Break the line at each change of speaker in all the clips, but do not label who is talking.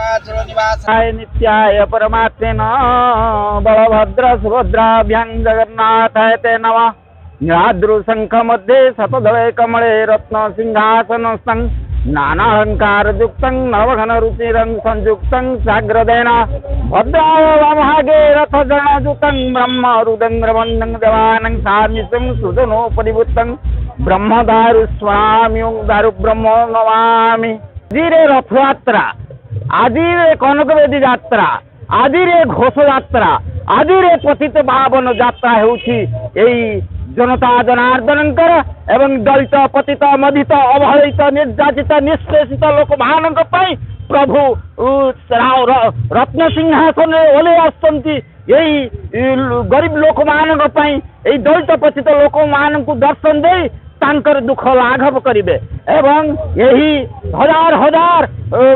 निवासाय नित्याय परमात्मे बलभद्र सुभद्राभ्यां जगन्नाथाय ते नमः। नीलाद्रुशंख मध्ये शतदळे कमले रत्न सिंहासनस्थं नानालंकारयुक्तं नवघन रुचिरं संयुक्तं साग्रदेन भद्राय वामभागे रथजनयुतं ब्रह्म रुद्रवन्दं देवानं सामिसं सुदनोपरिवृत्तं ब्रह्मदारु स्वामी दारु ब्रह्म नमामि। आजिरे रथयात्रा, आजिरे कनकवेदी यात्रा, आजिरे घोष यात्रा, आजिरे पतित पावन यात्रा होउछि एई जनता जनार्दनकर एवं दलित पतित मधित अवहेलित निर्यातित निष्पेषित लोक मानक पई प्रभु रत्न सिंहासन ओले आसंती एई गरीब लोक मानक पई एई दलित पतित लोक मानक दर्शन दे तांकर दुख लाघव करिवे एवं यही हजार हजार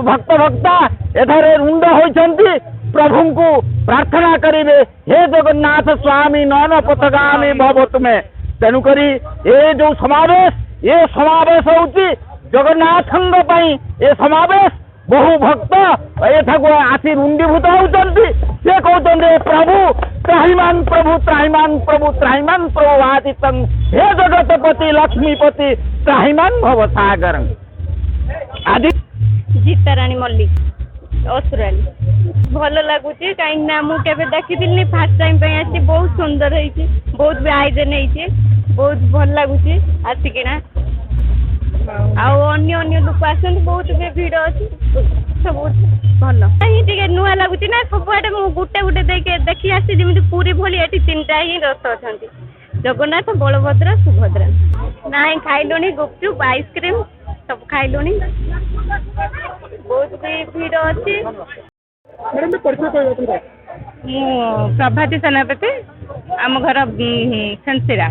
भक्त भक्ता एथारे रुंड होइछंती प्रभु को प्रार्थना करिवे हे जगन्नाथ स्वामी नयन पथगामी भव तुमे। तेणुकरी ये जो समावेश होउची जगन्नाथंग पई ये समावेश बहु भक्त एठाको आसी रुंडीभूत होउचंती से कहउचंती प्रभु त्राहिमान् प्रभु त्राहिमान् प्रभु त्राहिमान् प्रभु आदितं हे जगतपति लक्ष्मीपति त्राहिमान् भव सागर। आदि
जीताराणी मल्लिक असुराली भल लगुच कहीं मुझे देखी फास्ट टाइम आसी बहुत सुंदर है बहुत भी आयोजन है बहुत भल लगुच आसिकिना अन्य लोक आस बहुत भी भिड़ अच्छी सब भल कहीं नुआ लगुच ना सबुआडे गोटे गोटे देखी आसी जमी पूरी भली ये तीन टा ही रथ अच्छा जगन्नाथ बलभद्र सुभद्रा ना खाइलुणी गुपचुप आइसक्रीम सब खाइलुणी बहुत भी भिड़ अच्छी। प्रभाती सेनापति आम घर सेंसिरा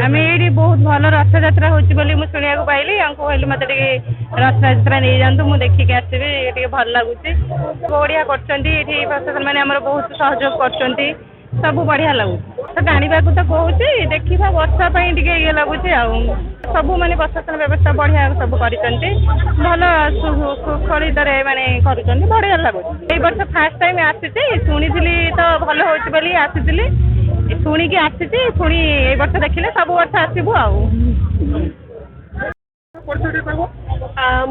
आम ये बहुत भल रथ यात्रा हो शुणा पाइली कहली मत रथ यात्रा नहीं जातु मुझे देखिक आसबि भल लगुच बढ़िया कर प्रशासन मैंने बहुत सहयोग कर सब बढ़िया लगुच तो जाना तो कहूँ देखा वर्षा ये लगुच सब माने प्रशासन व्यवस्था बढ़िया सब कर भल सुखलित माने कर बढ़िया लगुच ये वर्ष फास्ट टाइम आसी शुणी तो भल हो आसी शुणिकी आसी पुणी ये वर्ष देखिले सब वर्ष आसबू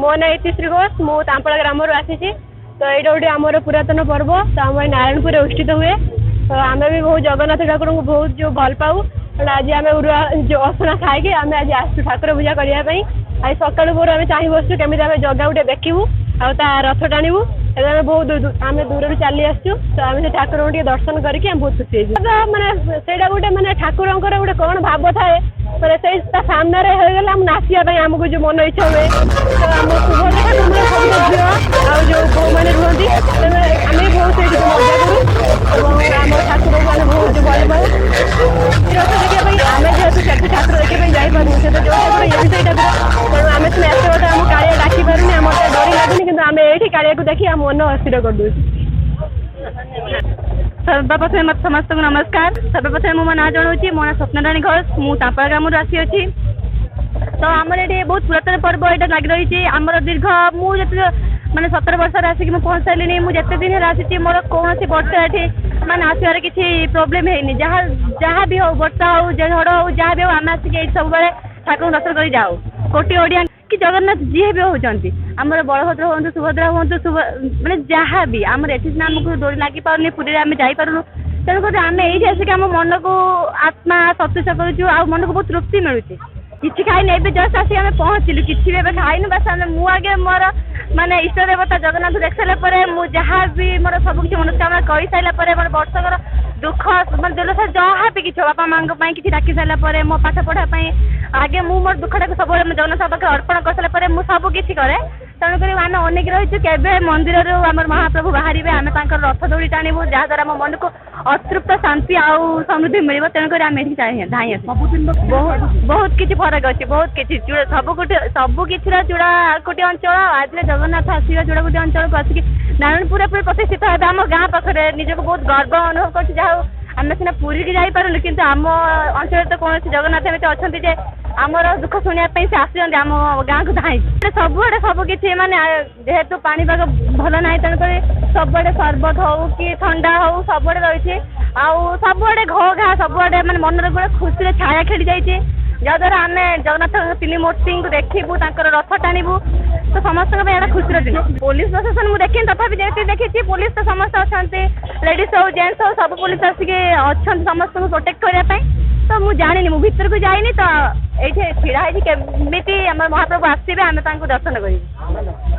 मो ना इतिश्री घोष मु तांपड़ा ग्राम आसी तो ये गोटे आमर पुरातन पर्व तो आम नारायणपुर अनुष्ठित हुए तो आम भी बहुत जगन्नाथ ठाकुर को बहुत जो भल पाऊ आज आम उरुआ जो असना खाई आम आज आसु ठाकुर पूजा करने आज सकाल भोर आम चाह बसु केमी आम जगह गोटे देखू आ रथ टाणु आम बहुत आम दूर चली आसु तो आम से ठाकुर को दर्शन करके बहुत खुशी माने से गोटे माने ठाकुर गोटे कौन भाव थाए से सामने होगा आम नाचा आमको जो मन इच्छा हुए तो आम सुभद्रा ठाकुर झील आ जो बो मैंने रुहती आम बहुत मजा करूँ आम ठाकुर को बहुत भल पाऊ रथ देखा आम जेहतु ठाकुर देखा जापारू से तो जो ठाकुर ये भी ठाकुर तेणु आम सीना एत बार आम कालिया डाकी पारूनी आम डरी लगुनि कि आम ये कालिया को देखी आम मन अस्थिर कर दूँ। सर्वप्रथम समस्त को नमस्कार। सर्वप्रथम मो ना जनाऊँ मो ना स्वप्नराणी घोष मु तांपड़ा ग्राम आसी अच्छी तो आमर ये बहुत पुरातन पर्व यहाँ लग रही आमर दीर्घ मुझे माने 17 वर्ष आसिक पहुँच सारे मुझे दिन आसी मोर कौन वर्ष ये माने आसबार किसी प्रोब्लेम है जहाँ भी हो वर्षा हो झड़ हो जहाँ भी हो आम आसिक सब ठाकुर दर्शन कर जाऊ कोटी ओडिया कि जगन्नाथ जी भी होती आमर बलभद्र हूँ सुभद्रा हूँ माने जहाँ भी आमर ये आमको डोरी लगी पारे पुरी आम जापरू तेणुकर आम ये आसिक आम मन को आत्मा सतुष्ट करूँ आ मन को बहुत तृप्ति मिलूँ किसी खाई ए जस्ट आसिक आम पहुँचलु कि खाइन बास मुझे मोर माने इष्ट देवता जगन्नाथ देख सारापर मुझे जहाँ भी मोर सब किसी मनोकामना कर सारापर मोर वर्षकर दुख मतलब दुर्दशा जहाँ भी किसी बापा माँ किसी डाकी सारापर मो पाठ पढ़ाई आगे मुझ मोर दुखटा सब जगन्नाथ पाखे अर्पण कर सारापर मुझे सब किसी कै तेणुक आम अनेक रही के मंदिर आम महाप्रभु बाहर आम रथ दौड़ी टाणु जहाद्वारा मो मन को अतृप्त शांति आउ समृद्धि मिल तेणुक आम ये धाई आस बहुत किसी फरक अच्छी बहुत किसी सब किसी चूड़ा कोटी अंचल आज जगन्नाथ आसवा चूड़ा कोटी अंचल को आसिक नारायणपुर प्रतिष्ठित है आम गाँ पाखे निजक बहुत गर्व अनुभव कर आम सीना पुरी की जापारूँ कि आम अंचल तो कौन जगन्नाथ एमती अच्छा ଆମର ଦୁଃଖ ଶୁଣିବା ପାଇଁ ସେ ଆସୁଛନ୍ତି ଆମ ଗାଁକୁ ଧାଇଁ ସବୁଆଡ଼େ ସବୁ କିଛି ମାନେ ଯେହେତୁ ପାଣିପାଗ ଭଲ ନାହିଁ ତେଣୁକରି ସବୁଆଡ଼େ ସରବତ ହଉ କି ଥଣ୍ଡା ହଉ ସବୁଆଡ଼େ ରହିଛି ଆଉ ସବୁଆଡ଼େ ଘ ଘା ସବୁଆଡ଼େ ମାନେ ମନରେ ଗୋଟେ ଖୁସିରେ ଛାୟା ଖେଳି ଯାଇଛି ଯାହାଦ୍ୱାରା ଆମେ ଜଗନ୍ନାଥଙ୍କ 3 ମୂର୍ତ୍ତିଙ୍କୁ ଦେଖିବୁ ତାଙ୍କର ରଥ ଟାଣିବୁ ତ ସମସ୍ତଙ୍କ ପାଇଁ ଏଇଟା ଖୁସିର ଦିନ ପୋଲିସ ପ୍ରଶାସନ ମୁଁ ଦେଖିନି ତଥାପି ଯେତିକି ଦେଖିଛି ପୋଲିସ ତ ସମସ୍ତେ ଅଛନ୍ତି ଲେଡ଼ିଜ୍ ହଉ ଜେଣ୍ଟସ୍ ହଉ ସବୁ ପୋଲିସ ଆସିକି ଅଛନ୍ତି ସମସ୍ତଙ୍କୁ ପ୍ରୋଟେକ୍ଟ କରିବା ପାଇଁ ତ ମୁଁ ଜାଣିନି ମୁଁ ଭିତରକୁ ଯାଇନି ତ ଏଇଠି ଛିଡ଼ା ହେଇଛି କେମିତି ଆମର ମହାପ୍ରଭୁ ଆସିବେ ଆମେ ତାଙ୍କୁ ଦର୍ଶନ କରିବୁ।